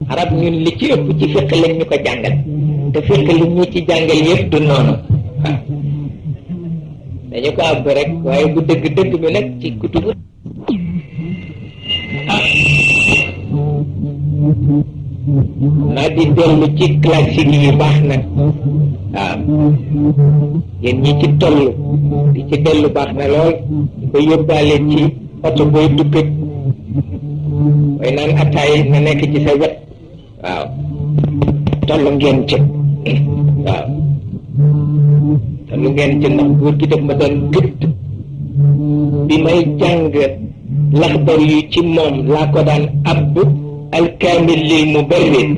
arab ñun li ci ëpp ci fiq lañ ñu ko jàngal te fiq li ñu ci jàngal yëpp du noonu waaw dañu ko àbb rek waaye bu dëgg-dëgg bi nag ci kutubu naa di dellu ci classique yi baax nag waaw yéen ñi ci toll di ci dellu baax na lool di ko yóbbaale ci oto booy dukkat way naan attaay na nekk ci sa wet waaw toll ngeen ci waaw toll ngeen ci ndax góor gi def ma doon gëdd bi may jàng laxdar yu ci moom laa ko daan abb alkaamil lil mubarrid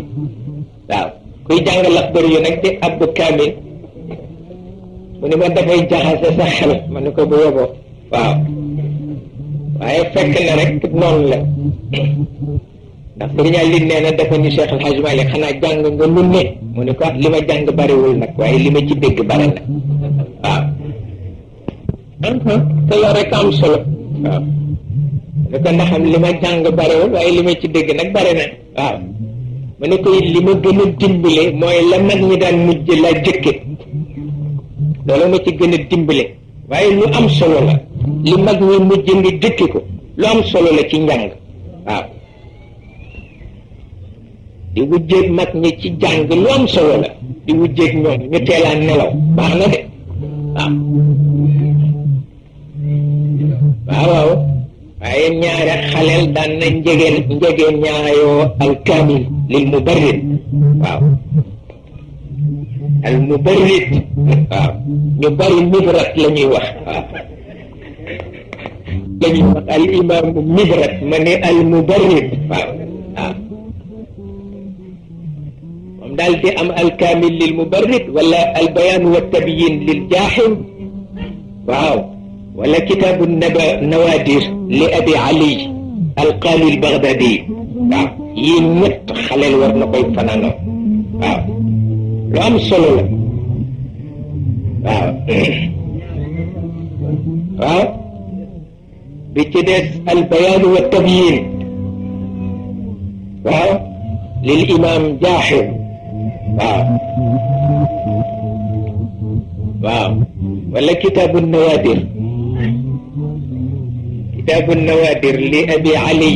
waaw kuy jàng laxdar yu nag di abb kaamil mu ni ma dafay jaxase sa xel ma ni ko bu yoboo waaw waaye fekk na rek noonu la ndax Sëriñ Ali nee na dafa ni Cheikh El Hadj Malick xanaa jàng nga lu ne mu ni ko li ma jàng bariwul nag waaye li ma ci dégg bari na waaw te loolu rek am solo waaw mu ne ko ndax li ma jàng bariwul waaye li ma ci dégg nag bari na waaw mu ne ko li ma gën a dimbale mooy la mag ñi daan mujj la jëkke loolu ma ci gën a dimbale waaye lu am solo la li mag ñi mujj nga jëkke ko lu am solo la ci njàng waaw di wujjeeg mag ñi ci jàng lu am solo la di wujjeeg ñoom ñu teelaan nelaw baax na de waaw waaw waaye ñaare xaleel daan na njegeen ñaayoo alkaamil lil mubarrid waaw al mubarrid waaw ñu bari mibrat la ñuy wax waaw la ñuy wax al imaamu mibrat ma ne al mubarrid waaw waaw moom daal di am alkaamil lil mubarrid wala al bayaan wa tabyin lil jaaxim waaw wala kitaabu nawaadir li abi ali alqaali albaghdadi waaw yii ñett xaleel war na koy fanaanoo waaw lu am solo la waaw waaw bi ci des albayaan wa tabyin waaw lil imam jaaxim waaw waaw wala kitaabu nawaadir kitaabu nawaadir li abi ali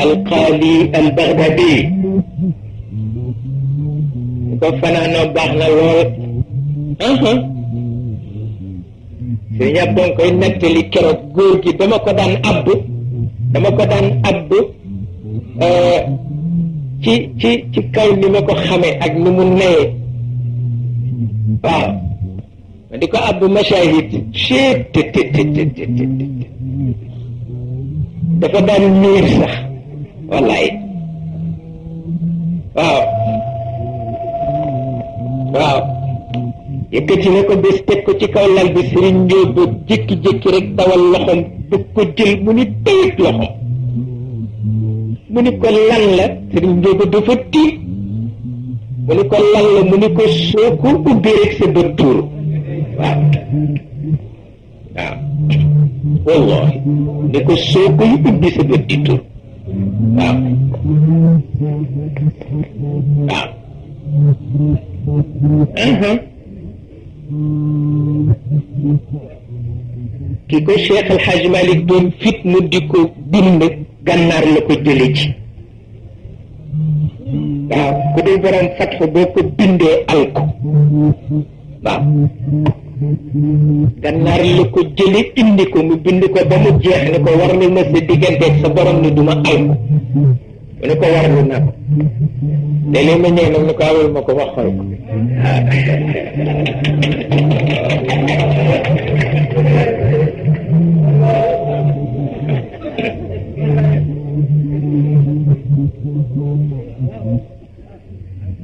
alqaali albaghdadi ko fanaanoo baax na lool sëñ Abdou koy nettali keroog góor gi dama ko daan abb ci kaw ni ma ko xamee ak ni mu newee waaw ma di ko abb mashahid chet dafa daan miir sax wallaay waaw waaw yëkkati na ko bés teg ko ci kaw lal bi sëriñ Njóobu jékki-jékki rek dawal loxoom bu ko jël mu ni tëyit loxoom mu ni ko lan la sëriñ Njóobu dafa tiit mu ni ko lan la mu ni ko soo ko ubbi rek sa bët tuuru waaw waaw wallahi ni ko soo koy ubbi sa bët di tuuru waaw waaw ki ko Cheikh El Hadj Malick doon fitna di ko bind gànnaar la ko jële ci waaw ku dee borom fatfa boo ko bindee alko waaw gànnaar la ko jële indi ko mu bind ko ba mu jeex ni ko war na ma sa digganteeg sa borom ni duma alko mu ne ko warlu na ko léeg-léeg ma ñëw nag ni ko awal ma ko wax xool ko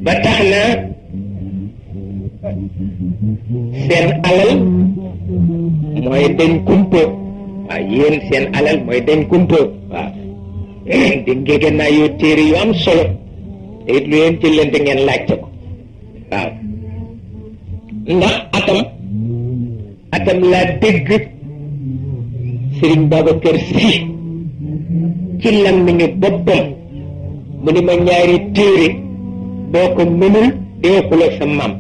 ba tax na seen alal mooy dañ kumpa waaw yéen seen alal mooy dañ kumpa waaw di ngege naa yoo téere yu am solo te it lu leen jëlante ngeen laajte ko waaw ndax atam laa dégg Sëriñ Babacar Si ci làmmiñu boppam mu ni ma ñaari téere boo ko mënul dee xuloo sa maam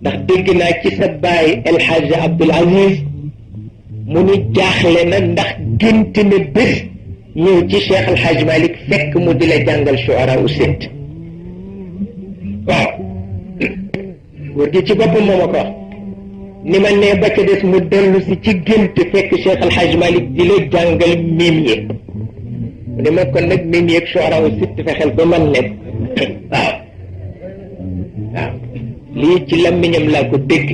ndax dégg naa ci sa baay El Hadj Abdoul Aziz mu ni jaaxle na ndax gént na bés ñëw ci Cheikh El Hadj Malick fekk mu di la jàngal Shuara u Sitt waaw góor gi ci boppam moo ma ko wax ni ma nee ba ca des mu dellu si ci gént fekk Cheikh El Hadj Malick di la jàngal mim yi mu ne ma kon nag mim yi ak Shuara u Sitt fexeel ba man leen waaw waaw lii ci làmmiñam laa ko dégg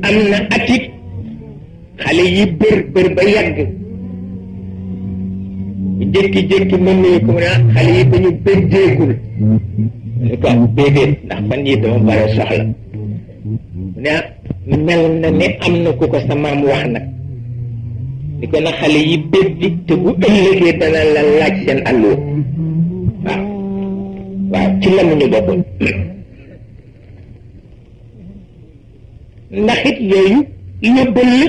am na atit xale yi bër ba yàgg jékki-jékki mën nañu ko ne xale yi dañu bëjjeegul ne ko déedéet ndax fan yi dama bare soxla mu ne mel na ne am na ku ko sa maam wax nag ni ko na xale yi bëjji te bu ëllëgee dana la laaj seen àlluwa waaw waaw ci la mu ñu bokkoon ndax it yooyu yóbbal la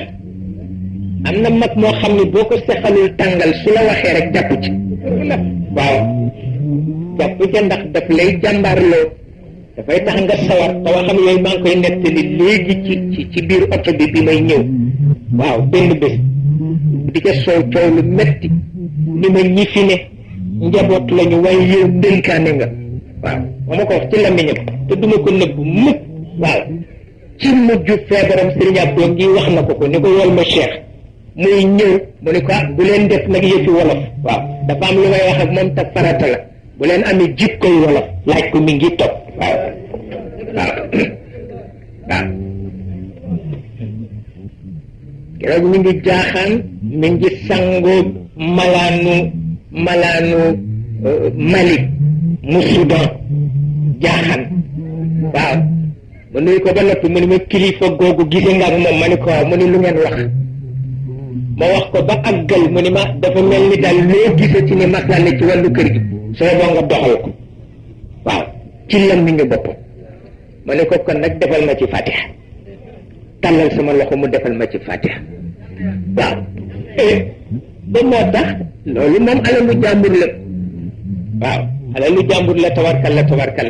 am na mag moo xam ne boo ko sexalul tàngal su la waxee rek jàpp ci waaw jàpp ca ndax daf lay jàmbaarloo dafay tax nga sawar te waxam yooyu maa ngi koy nettali léegi ci biir oto bi may ñëw waaw benn bés di ca coow lu metti ni ma ñi fi ne njaboot lañu waaye yow ndénkaane nga waaw moo ma ko wax ci làmmiñam te duma ko nëbb mukk waaw ci mujj feebaram Sëriñ Abdou ngi wax na ko ni ko wol ma Cheikh muy ñëw mu ne ko bu leen def nag yëfi wolof waaw dafa am lu may wax ak moom te farata la bu leen amee jikkoy wolof laaj ko mi ngi topp waaw waaw waaw keroog mi ngi jaaxaan mi ngi sangoo malaanu Mali mu Soudan jaaxaan waaw mu nuyu ko ba noppi mu ne ma kilifa googu gise nga ak moom ma ne ko waaw mu ne lu ngeen wax ma wax ko ba àggal mu ne ma dafa mel ni daal loo gise ci ni masala ci wàllu kër gi soo boo nga doxal ko waaw ci lam mi ngi boppam ma ne ko kon nag defal ma ci fatiha tàllal sama loxo mu defal ma ci fatiha waaw ba moo tax loolu moom alalu jàmbur la waaw alalu jàmbur la tawarkal